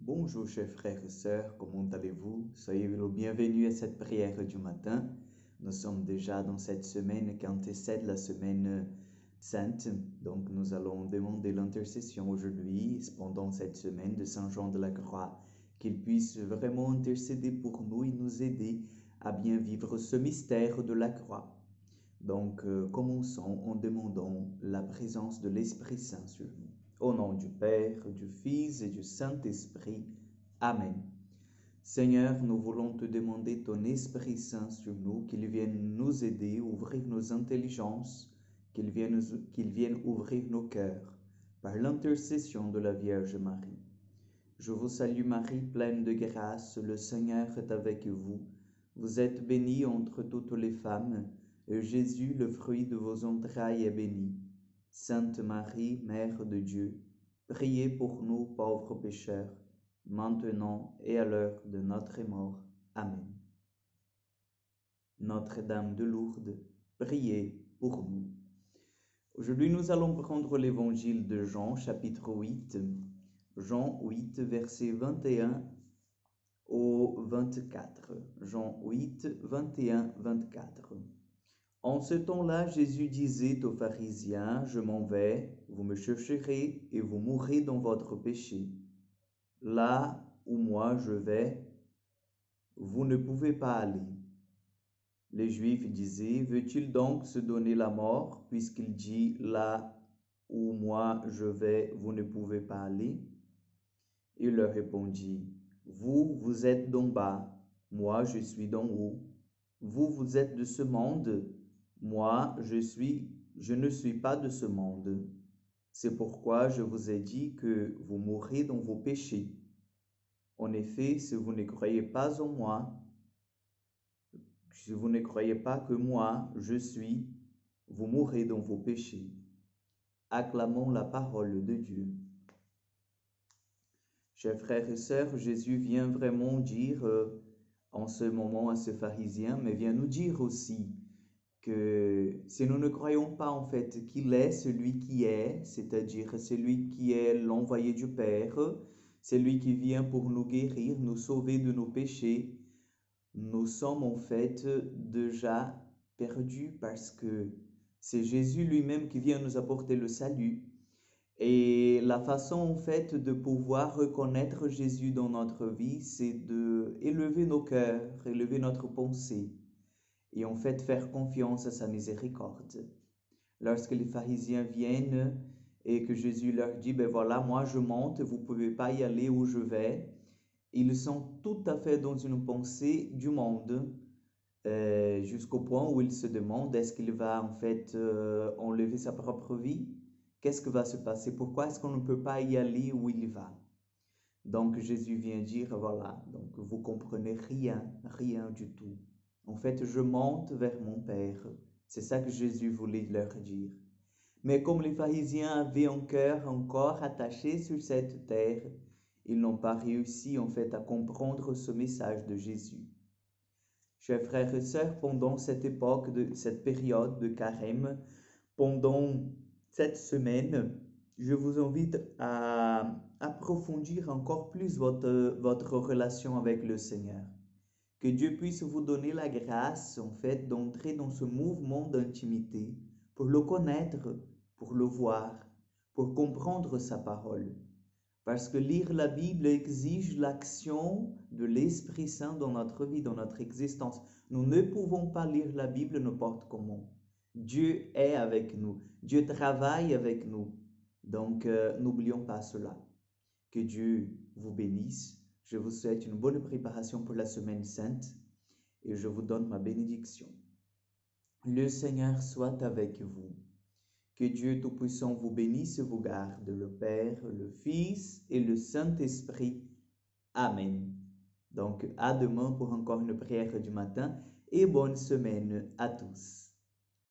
Bonjour chers frères et sœurs, comment allez-vous? Soyez le bienvenu à cette prière du matin. Nous sommes déjà dans cette semaine qui antécède la semaine sainte. Donc nous allons demander l'intercession aujourd'hui, pendant cette semaine de Saint Jean de la Croix, qu'il puisse vraiment intercéder pour nous et nous aider à bien vivre ce mystère de la croix. Donc commençons en demandant la présence de l'Esprit Saint sur nous. Au nom du Père, du Fils et du Saint-Esprit. Amen. Seigneur, nous voulons te demander ton Esprit Saint sur nous, qu'il vienne nous aider, ouvrir nos intelligences, qu'il vienne ouvrir nos cœurs, par l'intercession de la Vierge Marie. Je vous salue Marie, pleine de grâce, le Seigneur est avec vous. Vous êtes bénie entre toutes les femmes, et Jésus, le fruit de vos entrailles, est béni. Sainte Marie, Mère de Dieu, priez pour nous pauvres pécheurs, maintenant et à l'heure de notre mort. Amen. Notre-Dame de Lourdes, priez pour nous. Aujourd'hui, nous allons prendre l'évangile de Jean, chapitre 8, Jean 8, versets 21 au 24. Jean 8, 21, 24. En ce temps-là, Jésus disait aux pharisiens, « Je m'en vais, vous me chercherez et vous mourrez dans votre péché. Là où moi je vais, vous ne pouvez pas aller. » Les Juifs disaient, « Veut-il donc se donner la mort, puisqu'il dit, là où moi je vais, vous ne pouvez pas aller? » Il leur répondit, « Vous êtes d'en bas, moi je suis d'en haut. Vous êtes de ce monde, moi, je ne suis pas de ce monde. C'est pourquoi je vous ai dit que vous mourrez dans vos péchés. En effet, si vous ne croyez pas en moi, si vous ne croyez pas que moi, je suis, vous mourrez dans vos péchés. » Acclamons la parole de Dieu. Chers frères et sœurs, Jésus vient vraiment dire en ce moment à ce pharisien, mais vient nous dire aussi que si nous ne croyons pas en fait qu'il est celui qui est, c'est-à-dire celui qui est l'envoyé du Père, celui qui vient pour nous guérir, nous sauver de nos péchés, nous sommes en fait déjà perdus parce que c'est Jésus lui-même qui vient nous apporter le salut. Et la façon en fait de pouvoir reconnaître Jésus dans notre vie, c'est de élever nos cœurs, élever notre pensée et en fait faire confiance à sa miséricorde. Lorsque les pharisiens viennent et que Jésus leur dit, ben voilà, moi je monte, vous ne pouvez pas y aller où je vais, ils sont tout à fait dans une pensée du monde, jusqu'au point où ils se demandent, est-ce qu'il va en fait enlever sa propre vie? Qu'est-ce qui va se passer? Pourquoi est-ce qu'on ne peut pas y aller où il va? Donc Jésus vient dire, voilà, donc vous comprenez rien, rien du tout. En fait, je monte vers mon Père. C'est ça que Jésus voulait leur dire. Mais comme les pharisiens avaient un cœur encore attaché sur cette terre, ils n'ont pas réussi en fait à comprendre ce message de Jésus. Chers frères et sœurs, pendant cette époque, cette période de carême, pendant cette semaine, je vous invite à approfondir encore plus votre relation avec le Seigneur. Que Dieu puisse vous donner la grâce, en fait, d'entrer dans ce mouvement d'intimité pour le connaître, pour le voir, pour comprendre sa parole. Parce que lire la Bible exige l'action de l'Esprit Saint dans notre vie, dans notre existence. Nous ne pouvons pas lire la Bible n'importe comment. Dieu est avec nous. Dieu travaille avec nous. Donc, n'oublions pas cela. Que Dieu vous bénisse. Je vous souhaite une bonne préparation pour la semaine sainte et je vous donne ma bénédiction. Le Seigneur soit avec vous. Que Dieu Tout-Puissant vous bénisse et vous garde, le Père, le Fils et le Saint-Esprit. Amen. Donc, à demain pour encore une prière du matin et bonne semaine à tous.